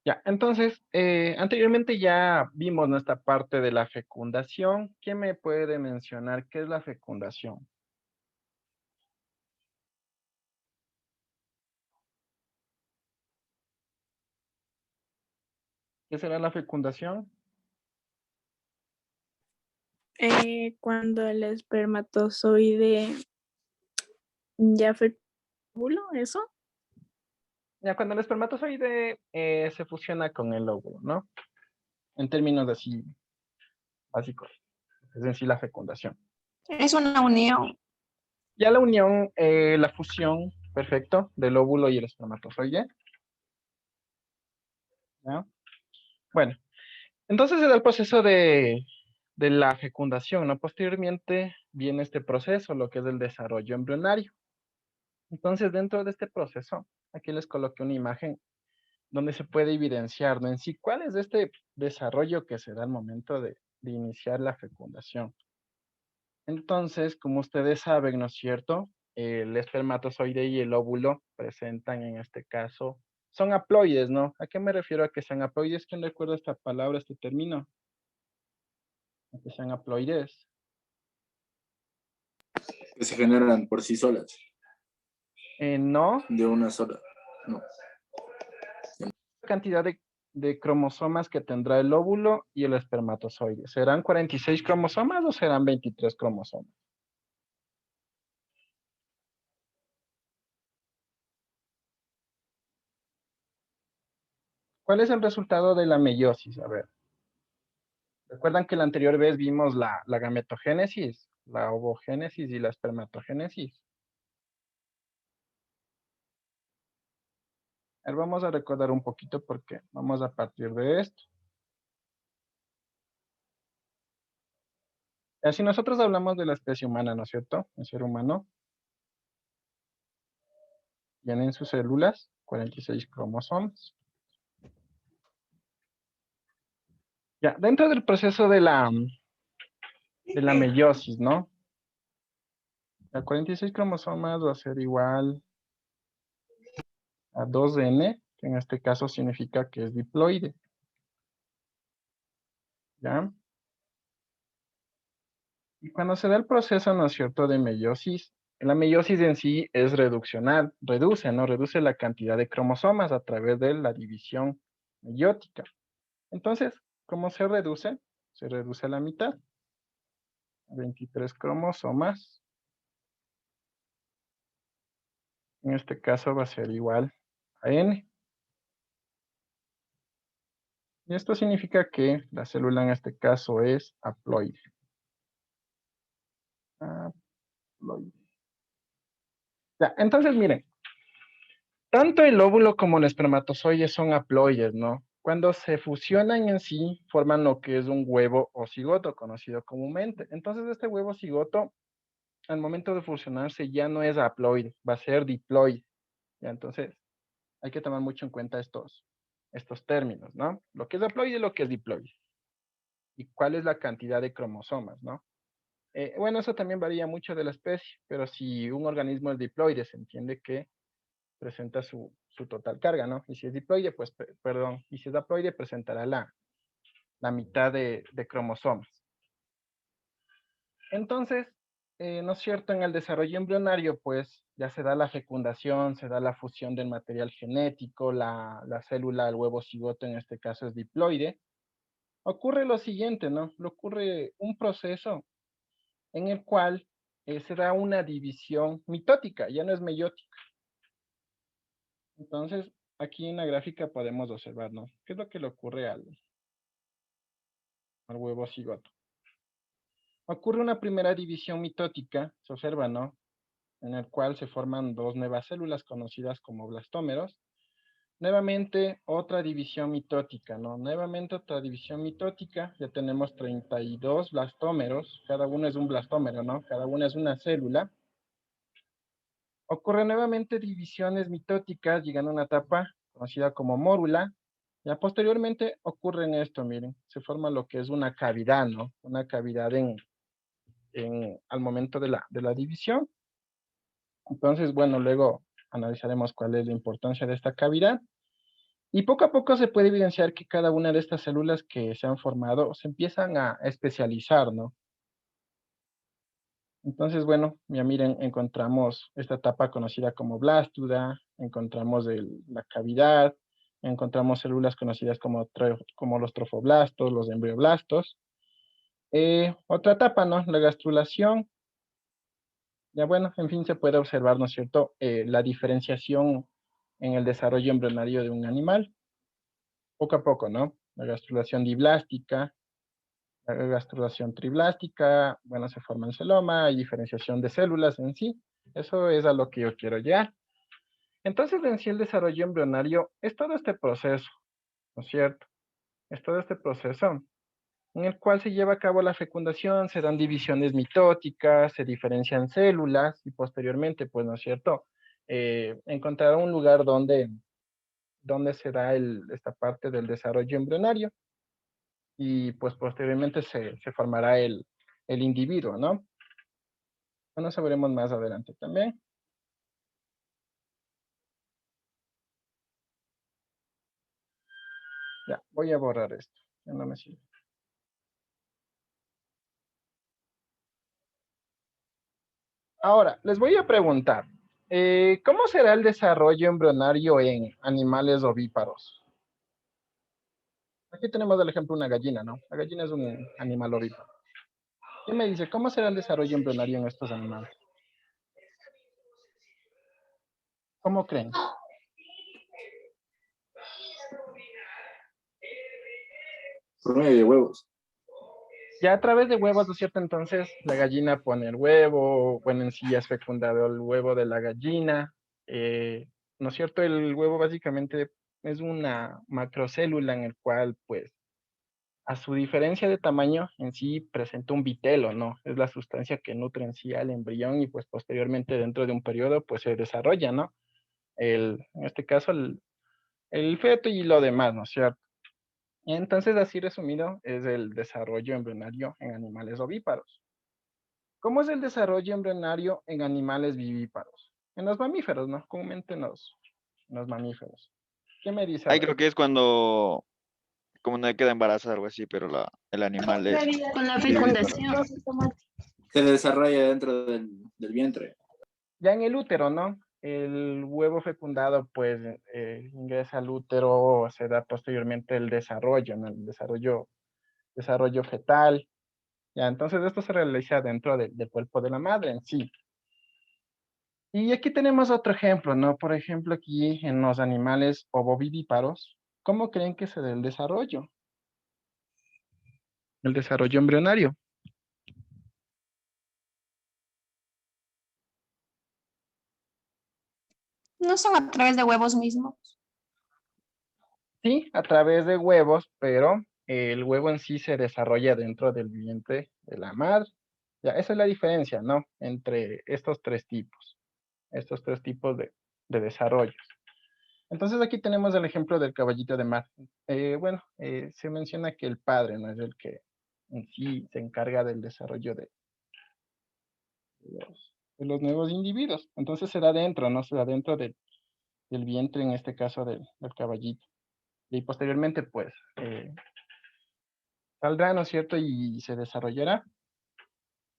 Ya, entonces, anteriormente ya vimos nuestra parte de la fecundación. ¿Quién me puede mencionar qué es la fecundación? ¿Qué será la fecundación? Cuando el espermatozoide ya fue óvulo, ¿eso? Ya, cuando el espermatozoide se fusiona con el óvulo, ¿no? En términos así básicos, es en sí la fecundación. Es una unión. Ya la unión, la fusión, perfecto, del óvulo y el espermatozoide, ¿ya? Bueno, entonces se da el proceso de la fecundación, ¿no? Posteriormente viene este proceso, lo que es el desarrollo embrionario. Entonces, dentro de este proceso, aquí les coloqué una imagen donde se puede evidenciar, ¿no? En sí, cuál es este desarrollo que se da al momento de iniciar la fecundación. Entonces, como ustedes saben, ¿no es cierto? El espermatozoide y el óvulo presentan en este caso, son haploides, ¿no? ¿A qué me refiero a que sean haploides? ¿Quién recuerda esta palabra, este término? A que sean haploides. Que se generan por sí solas, No, de una sola. No. cantidad de cromosomas que tendrá el óvulo y el espermatozoide. ¿Serán 46 cromosomas o serán 23 cromosomas? ¿Cuál es el resultado de la meiosis? A ver, ¿recuerdan que la anterior vez vimos la gametogénesis, la ovogénesis y la espermatogénesis? A ver, vamos a recordar un poquito porque vamos a partir de esto. Si nosotros hablamos de la especie humana, ¿no es cierto? El ser humano tiene en sus células 46 cromosomas. Ya, dentro del proceso de la meiosis, ¿no? La 46 cromosomas va a ser igual a 2N, que en este caso significa que es diploide. ¿Ya? Y cuando se da el proceso, ¿no es cierto?, de meiosis, la meiosis en sí es reduccional, reduce, ¿no? Reduce la cantidad de cromosomas a través de la división meiótica. Entonces, ¿cómo se reduce? Se reduce a la mitad, 23 cromosomas. En este caso va a ser igual a N. Y esto significa que la célula en este caso es haploide. Haploide. Ya, entonces miren, tanto el óvulo como el espermatozoide son haploides, ¿no? Cuando se fusionan en sí, forman lo que es un huevo o cigoto, conocido comúnmente. Entonces este huevo cigoto, al momento de fusionarse, ya no es haploide, va a ser diploide. Ya, entonces hay que tomar mucho en cuenta estos términos, ¿no? Lo que es haploide y lo que es diploide. Y cuál es la cantidad de cromosomas, ¿no? Bueno, eso también varía mucho de la especie, pero si un organismo es diploide, se entiende que presenta su total carga, ¿no? Y si es diploide, pues, perdón, y si es haploide, presentará la mitad de cromosomas. Entonces, ¿no es cierto? En el desarrollo embrionario, pues, ya se da la fecundación, se da la fusión del material genético, la célula, el huevo cigoto, en este caso es diploide. Ocurre lo siguiente, ¿no? Le ocurre un proceso en el cual se da una división mitótica, ya no es meiótica. Entonces, aquí en la gráfica podemos observar, ¿no? ¿Qué es lo que le ocurre al huevo cigoto? Ocurre una primera división mitótica, se observa, ¿no? En el cual se forman dos nuevas células conocidas como blastómeros. Nuevamente otra división mitótica, ¿no? Nuevamente otra división mitótica, ya tenemos 32 blastómeros, cada uno es un blastómero, ¿no? Cada una es una célula. Ocurren nuevamente divisiones mitóticas, llegando a una etapa conocida como mórula. Ya posteriormente ocurre esto, miren, se forma lo que es una cavidad, ¿no? Una cavidad al momento de la división. Entonces, bueno, luego analizaremos cuál es la importancia de esta cavidad. Y poco a poco se puede evidenciar que cada una de estas células que se han formado se empiezan a especializar, ¿no? Entonces, bueno, ya miren, encontramos esta etapa conocida como blástula, encontramos la cavidad, encontramos células conocidas como los trofoblastos, los embrioblastos. Otra etapa, ¿no? La gastrulación. Ya bueno, en fin, se puede observar, ¿no es cierto?, la diferenciación en el desarrollo embrionario de un animal, poco a poco, ¿no? La gastrulación diblástica, la gastrulación triblástica, bueno, se forma el celoma, hay diferenciación de células en sí. Eso es a lo que yo quiero llegar. Entonces, en sí, el desarrollo embrionario es todo este proceso, ¿no es cierto? Es todo este proceso en el cual se lleva a cabo la fecundación, se dan divisiones mitóticas, se diferencian células y posteriormente, pues, ¿no es cierto? Encontrar un lugar donde se da esta parte del desarrollo embrionario y pues posteriormente se formará el individuo, ¿no? Bueno, eso veremos más adelante también. Ya, voy a borrar esto, ya no me sirve. Ahora, les voy a preguntar, ¿cómo será el desarrollo embrionario en animales ovíparos? Aquí tenemos el ejemplo de una gallina, ¿no? La gallina es un animal ovíparo. ¿Qué me dice? ¿Cómo será el desarrollo embrionario en estos animales? ¿Cómo creen? Por medio de huevos. Ya a través de huevos, ¿no es cierto? Entonces la gallina pone el huevo, bueno, en sí ya es fecundado el huevo de la gallina, ¿no es cierto? El huevo básicamente es una macrocélula en el cual, pues, a su diferencia de tamaño, en sí presenta un vitelo, ¿no? Es la sustancia que nutre en sí al embrión y pues posteriormente dentro de un periodo, pues se desarrolla, ¿no? En este caso, el feto y lo demás, ¿no es cierto? Entonces, así resumido, es el desarrollo embrionario en animales ovíparos. ¿Cómo es el desarrollo embrionario en animales vivíparos? En los mamíferos, ¿no? Comúnmente en los mamíferos. ¿Qué me dice? A Ahí ver. creo que es cuando, como no queda embarazada o algo así, pero el animal es. Con la fecundación. Se desarrolla dentro del vientre. Ya en el útero, ¿no? El huevo fecundado, pues, ingresa al útero, se da posteriormente el desarrollo, ¿no? El desarrollo fetal. Ya, entonces esto se realiza dentro del cuerpo de la madre en sí. Y aquí tenemos otro ejemplo, ¿no? Por ejemplo, aquí en los animales ovovivíparos, ¿cómo creen que se da el desarrollo? El desarrollo embrionario. No son a través de huevos mismos. Sí, a través de huevos, pero el huevo en sí se desarrolla dentro del vientre de la madre. Ya, esa es la diferencia, ¿no? Entre estos tres tipos de desarrollos. Entonces aquí tenemos el ejemplo del caballito de mar. Bueno, se menciona que el padre no es el que en sí se encarga del desarrollo de los nuevos individuos. Entonces se da dentro, ¿no? Se da dentro del vientre, en este caso del caballito. Y posteriormente, pues, saldrá, ¿no es cierto? Y se desarrollará.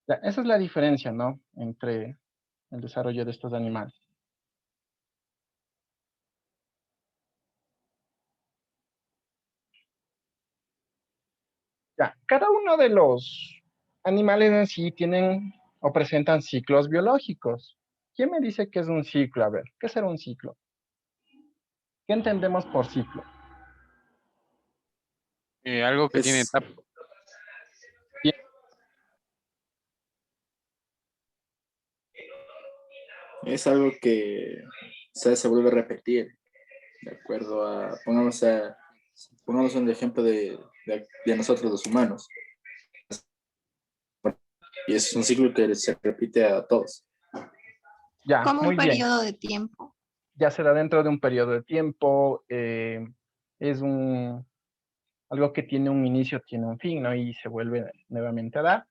Ya, esa es la diferencia, ¿no? Entre el desarrollo de estos animales. Ya, cada uno de los animales en sí tienen o presentan ciclos biológicos. ¿Quién me dice qué es un ciclo? A ver, ¿qué será un ciclo? ¿Qué entendemos por ciclo? Algo que tiene Es, etapa. es algo que se vuelve a repetir, de acuerdo a, pongamos un ejemplo de nosotros los humanos. Y es un ciclo que se repite a todos. Ya, Como muy un bien. periodo de tiempo. Ya se da dentro de un periodo de tiempo, es algo que tiene un inicio, tiene un fin, ¿no? Y se vuelve nuevamente a dar.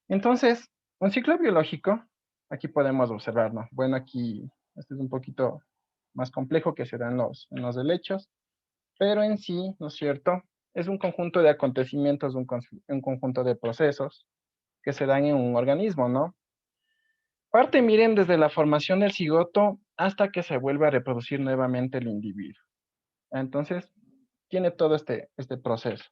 Entonces, un ciclo biológico, aquí podemos observar, ¿no? Bueno, aquí este es un poquito más complejo que se da en los helechos. pero en sí, ¿no es cierto? Es un conjunto de acontecimientos, un conjunto de procesos que se dan en un organismo, ¿no? Parte, miren, desde la formación del cigoto hasta que se vuelve a reproducir nuevamente el individuo. Entonces, tiene todo este proceso.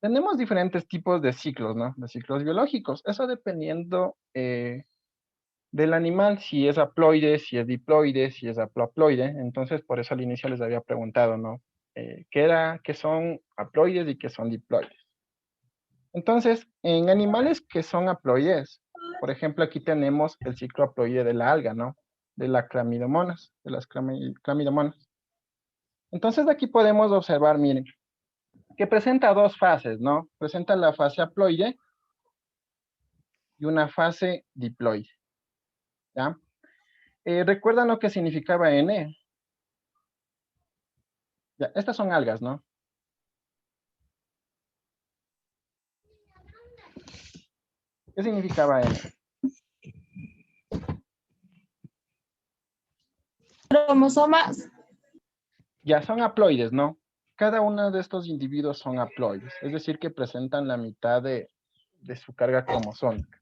Tenemos diferentes tipos de ciclos, ¿no? De ciclos biológicos. Eso dependiendo del animal, si es haploide, si es diploide, si es haploide. Entonces, por eso al inicio les había preguntado, ¿no? ¿Qué son haploides y qué son diploides? Entonces, en animales que son haploides, por ejemplo, aquí tenemos el ciclo haploide de la alga, ¿no? De las clamidomonas, de las clamidomonas. Entonces, aquí podemos observar, miren, que presenta dos fases, ¿no? Presenta la fase haploide y una fase diploide, ¿ya? ¿Recuerdan lo que significaba N? Ya, estas son algas, ¿no? ¿Qué significaba N? Cromosomas. Ya, son haploides, ¿no? Cada uno de estos individuos son haploides, es decir, que presentan la mitad de su carga cromosómica.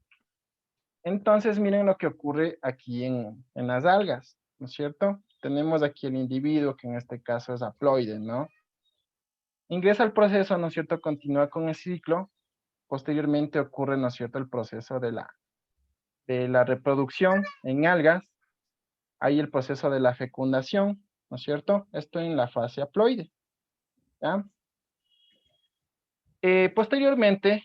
Entonces, miren lo que ocurre aquí en las algas, ¿no es cierto? Tenemos aquí el individuo, que en este caso es haploide, ¿no? Ingresa al proceso, ¿no es cierto? Continúa con el ciclo. Posteriormente ocurre, ¿no es cierto?, el proceso de la reproducción en algas. Hay el proceso de la fecundación, ¿no es cierto? Esto en la fase haploide, ¿ya? Posteriormente,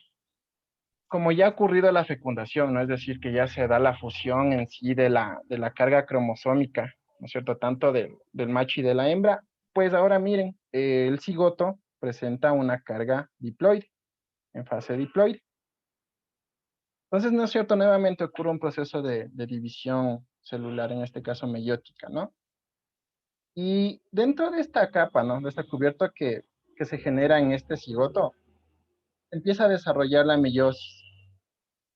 como ya ha ocurrido la fecundación, ¿no? Es decir, que ya se da la fusión en sí de la carga cromosómica, ¿no es cierto? Tanto del macho y de la hembra, pues ahora miren, el cigoto presenta una carga diploide, en fase diploide. Entonces, ¿no es cierto? Nuevamente ocurre un proceso de división celular, en este caso meiótica, ¿no? Y dentro de esta capa, ¿no? De esta cubierta que se genera en este cigoto, empieza a desarrollar la meiosis.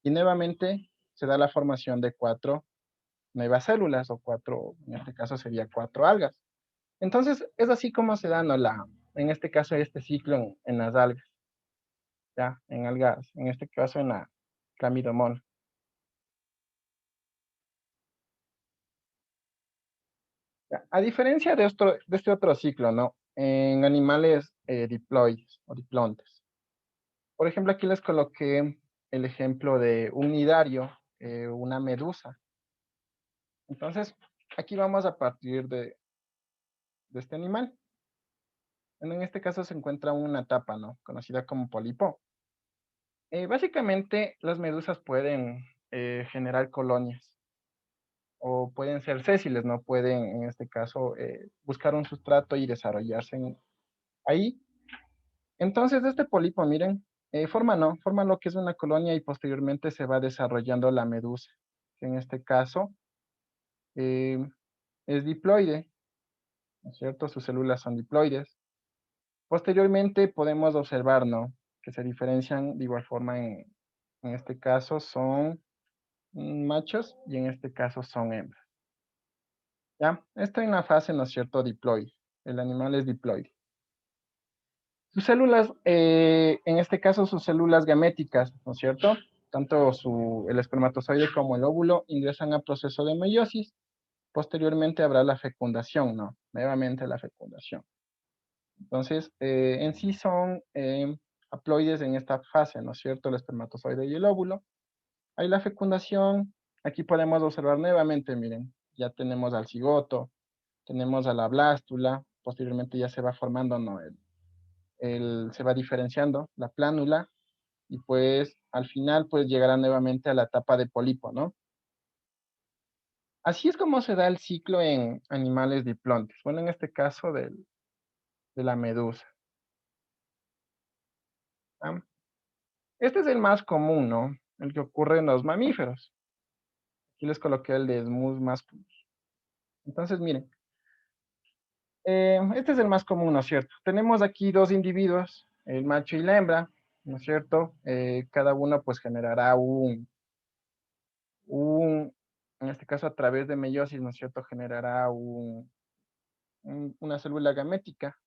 Y nuevamente se da la formación de 4 nuevas células, o 4, en este caso sería 4 algas. Entonces, es así como se da, ¿no? En este caso, este ciclo en las algas. ¿Ya? En algas, en este caso en la clamidomona. A diferencia de este otro ciclo, ¿no? En animales diploides o diplontes. Por ejemplo, aquí les coloqué el ejemplo de un nidario, una medusa. Entonces, aquí vamos a partir de este animal. En este caso se encuentra una tapa, ¿no? Conocida como pólipo. Básicamente, las medusas pueden generar colonias o pueden ser sésiles, ¿no? Pueden, en este caso, buscar un sustrato y desarrollarse ahí. Entonces, de este pólipo, miren, forma lo que es una colonia y posteriormente se va desarrollando la medusa, que en este caso eh, es diploide, ¿no es cierto? Sus células son diploides. Posteriormente podemos observar, ¿no? Que se diferencian de igual forma en este caso son machos y en este caso son hembras. ¿Ya? Esto en la fase, ¿no es cierto?, diploide. El animal es diploide. Sus células, en este caso sus células gaméticas, ¿no es cierto? Tanto el espermatozoide como el óvulo ingresan al proceso de meiosis. Posteriormente habrá la fecundación, ¿no? Nuevamente la fecundación. Entonces, en sí son haploides en esta fase, ¿no es cierto? El espermatozoide y el óvulo. Hay la fecundación. Aquí podemos observar nuevamente, miren, ya tenemos al cigoto, tenemos a la blástula, posteriormente ya se va formando, ¿no? Se va diferenciando la plánula y pues al final pues llegará nuevamente a la etapa de pólipo, ¿no? Así es como se da el ciclo en animales diplontes. Bueno, en este caso de la medusa. ¿Ah? Este es el más común, ¿no? El que ocurre en los mamíferos. Aquí les coloqué el de Esmus masculus. Entonces, miren. Este es el más común, ¿no es cierto? Tenemos aquí dos individuos, el macho y la hembra, ¿no es cierto? Cada uno pues generará en este caso a través de meiosis, ¿no es cierto? Generará un una célula gamética,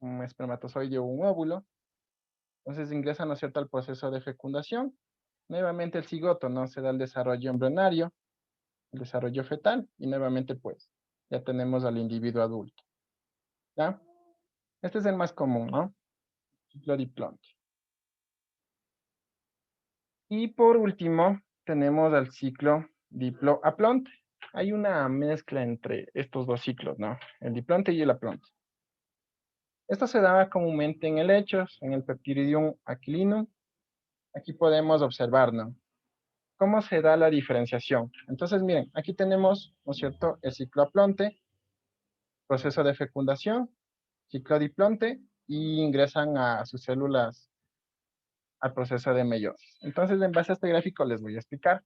un espermatozoide o un óvulo. Entonces ingresa, ¿no es cierto?, al proceso de fecundación. Nuevamente el cigoto, ¿no? Se da el desarrollo embrionario, el desarrollo fetal, y nuevamente, pues, ya tenemos al individuo adulto. ¿Ya? Este es el más común, ¿no? Ciclo diplonte. Y por último, tenemos al ciclo diploaplonte. Hay una mezcla entre estos dos ciclos, ¿no? El diplonte y el aplonte. Esto se da comúnmente en helechos, en el Peptididium aquilinum. Aquí podemos observar, ¿no? ¿Cómo se da la diferenciación? Entonces, miren, aquí tenemos, ¿no es cierto?, el ciclo aplonte, proceso de fecundación, ciclo diplonte, y ingresan a sus células al proceso de meiosis. Entonces, en base a este gráfico les voy a explicar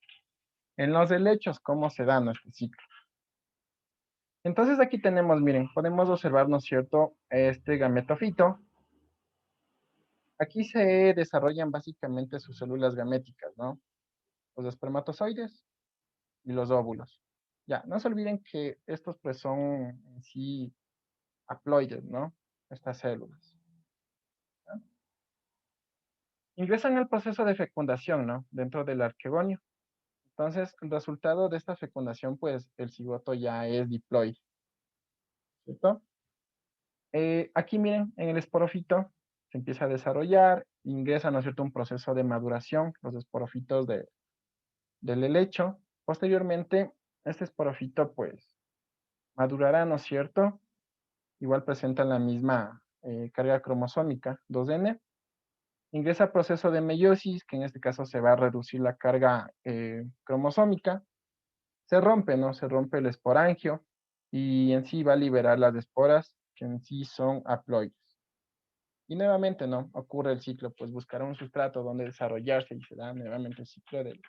en los helechos cómo se da nuestro ciclo. Entonces, aquí tenemos, miren, podemos observar, ¿no es cierto?, este gametofito. Aquí se desarrollan básicamente sus células gaméticas, ¿no? Los espermatozoides y los óvulos. Ya, no se olviden que estos pues son en sí haploides, ¿no? Estas células. ¿Ya? Ingresan al proceso de fecundación, ¿no? Dentro del arquegonio. Entonces, el resultado de esta fecundación, pues, el cigoto ya es diploide. ¿Cierto? Aquí miren, en el esporofito se empieza a desarrollar, ingresa, ¿no es cierto?, un proceso de maduración, los esporofitos del helecho. Posteriormente, este esporofito, pues, madurará, ¿no es cierto? Igual presentan la misma carga cromosómica, 2N. Ingresa al proceso de meiosis, que en este caso se va a reducir la carga cromosómica. Se rompe, ¿no? Se rompe el esporangio y en sí va a liberar las esporas, que en sí son haploides. Y nuevamente, ¿no? Ocurre el ciclo, pues buscará un sustrato donde desarrollarse y se da nuevamente el ciclo del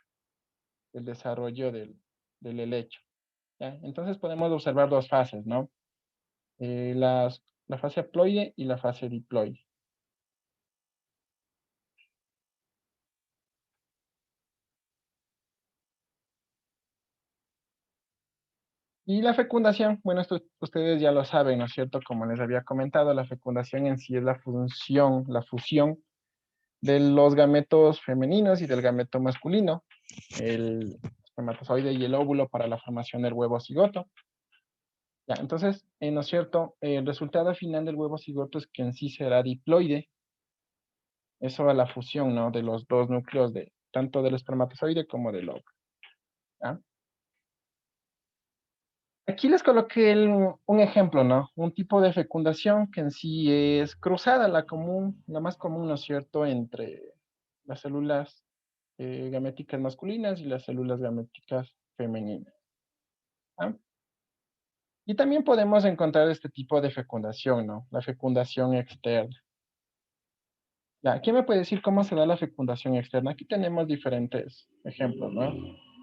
desarrollo del helecho. ¿Ya? Entonces podemos observar dos fases, ¿no? La fase haploide y la fase diploide. Y la fecundación, bueno, esto ustedes ya lo saben, ¿no es cierto? Como les había comentado, la fecundación en sí es la fusión de los gametos femeninos y del gameto masculino, el espermatozoide y el óvulo para la formación del huevo cigoto. Ya, entonces, ¿no es cierto? El resultado final del huevo cigoto es que en sí será diploide. Eso a la fusión, ¿no? De los dos núcleos de tanto del espermatozoide como del óvulo. ¿Ya? Aquí les coloqué un ejemplo, ¿no? Un tipo de fecundación que en sí es cruzada, la más común, ¿no es cierto?, entre las células gaméticas masculinas y las células gaméticas femeninas. ¿Ah? Y también podemos encontrar este tipo de fecundación, ¿no? La fecundación externa. Ya, ¿quién me puede decir cómo se da la fecundación externa? Aquí tenemos diferentes ejemplos, ¿no?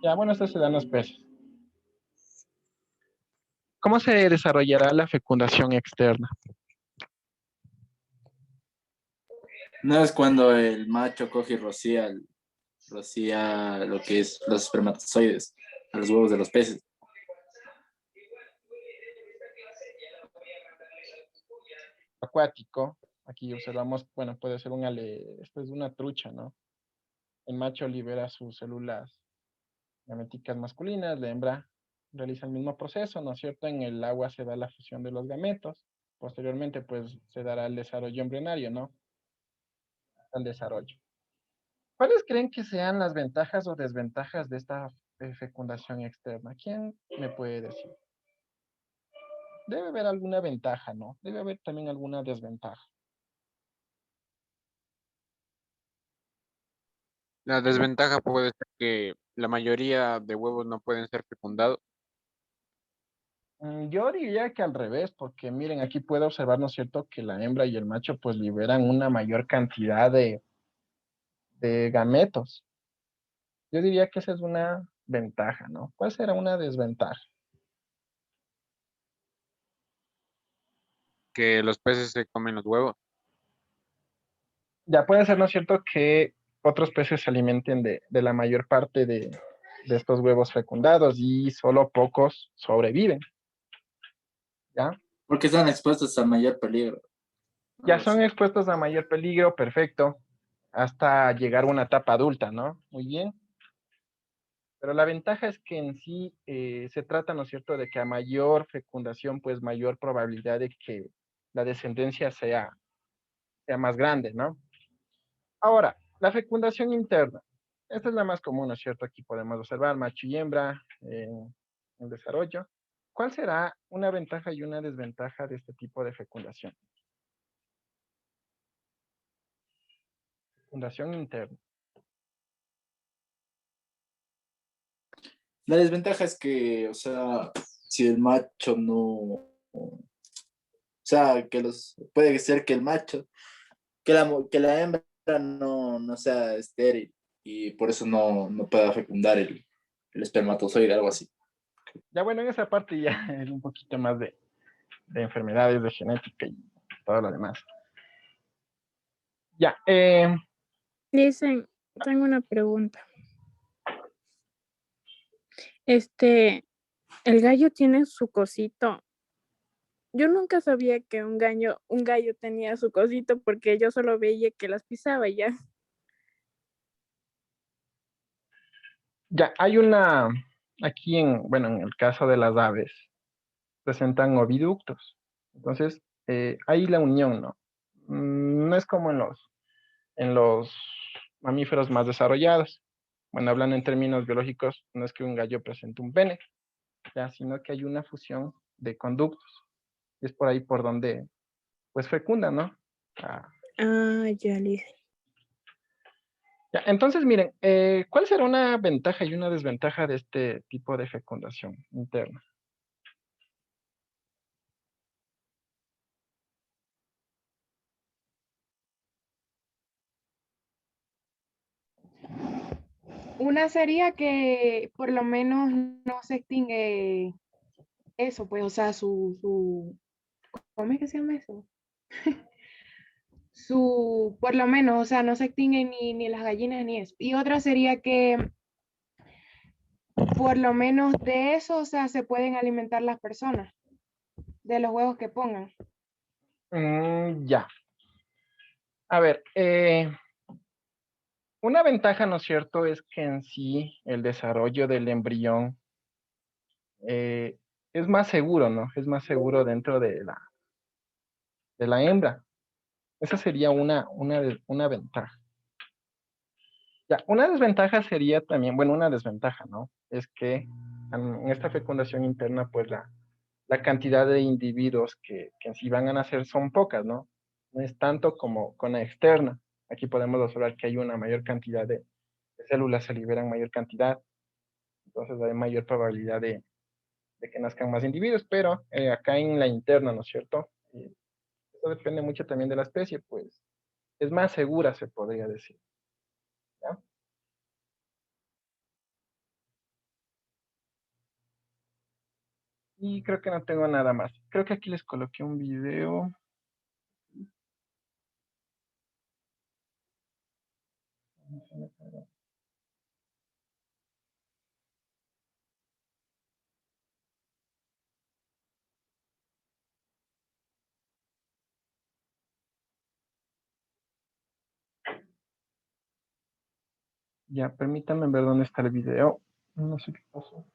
Ya, bueno, esto se da en los peces. ¿Cómo se desarrollará la fecundación externa? No es cuando el macho coge y rocía lo que es los espermatozoides a los huevos de los peces. Acuático. Aquí observamos, bueno, puede ser esto es una trucha, ¿no? El macho libera sus células gaméticas masculinas, la hembra realiza el mismo proceso, ¿no es cierto? En el agua se da la fusión de los gametos. Posteriormente, pues, se dará el desarrollo embrionario, ¿no? El desarrollo. ¿Cuáles creen que sean las ventajas o desventajas de esta fecundación externa? ¿Quién me puede decir? Debe haber alguna ventaja, ¿no? Debe haber también alguna desventaja. La desventaja puede ser que la mayoría de huevos no pueden ser fecundados. Yo diría que al revés, porque miren, aquí puedo observar, ¿no es cierto?, que la hembra y el macho pues liberan una mayor cantidad de gametos. Yo diría que esa es una ventaja, ¿no? ¿Cuál será una desventaja? Que los peces se comen los huevos. Ya puede ser, ¿no es cierto?, que otros peces se alimenten de la mayor parte de estos huevos fecundados y solo pocos sobreviven, ¿ya? Porque están expuestos a mayor peligro. Ya Algo son así. expuestos a mayor peligro, perfecto, hasta llegar a una etapa adulta, ¿no? Muy bien. Pero la ventaja es que en sí se trata, ¿no es cierto?, de que a mayor fecundación, pues mayor probabilidad de que la descendencia sea más grande, ¿no? Ahora, la fecundación interna. Esta es la más común, ¿no es cierto? Aquí podemos observar macho y hembra en desarrollo. ¿Cuál será una ventaja y una desventaja de este tipo de fecundación? Fecundación interna. La desventaja es que, o sea, si el macho no, o sea, puede ser que el macho, que la hembra no sea estéril y por eso no pueda fecundar el espermatozoide, algo así. Ya bueno, en esa parte ya es un poquito más de enfermedades, de genética y todo lo demás. Ya, Dicen, tengo una pregunta. El gallo tiene su cosito. Yo nunca sabía que un gallo tenía su cosito porque yo solo veía que las pisaba y ya. ya hay aquí bueno, en el caso de las aves, presentan oviductos. Entonces, hay la unión, ¿no? No es como en los mamíferos más desarrollados. Bueno, hablando en términos biológicos, no es que un gallo presente un pene, ya, sino que hay una fusión de conductos. Y es por ahí por donde, pues, fecunda, ¿no? Ah, Ah, ya, Liz. ya, entonces, miren, ¿cuál será una ventaja y una desventaja de este tipo de fecundación interna? Una sería que por lo menos no se extingue eso, pues, o sea, ¿cómo es que se llama eso? Por lo menos, o sea, no se extinguen ni las gallinas ni eso. Y otra sería que por lo menos de eso, o sea, se pueden alimentar las personas, de los huevos que pongan. Ya. A ver, una ventaja, ¿no es cierto?, es que en sí el desarrollo del embrión es más seguro, ¿no? Es más seguro dentro de la hembra. Esa sería una ventaja. Ya, una desventaja sería también, bueno, una desventaja, ¿no? Es que en esta fecundación interna, pues la cantidad de individuos que en sí van a nacer son pocas, ¿no? No es tanto como con la externa. Aquí podemos observar que hay una mayor cantidad de células, se liberan mayor cantidad, entonces hay mayor probabilidad de que nazcan más individuos, pero acá en la interna, ¿no es cierto? Eso depende mucho también de la especie, pues es más segura, se podría decir, ¿ya? Y creo que no tengo nada más. Creo que aquí les coloqué un video. Ya, permítanme ver dónde está el video. No sé qué pasó.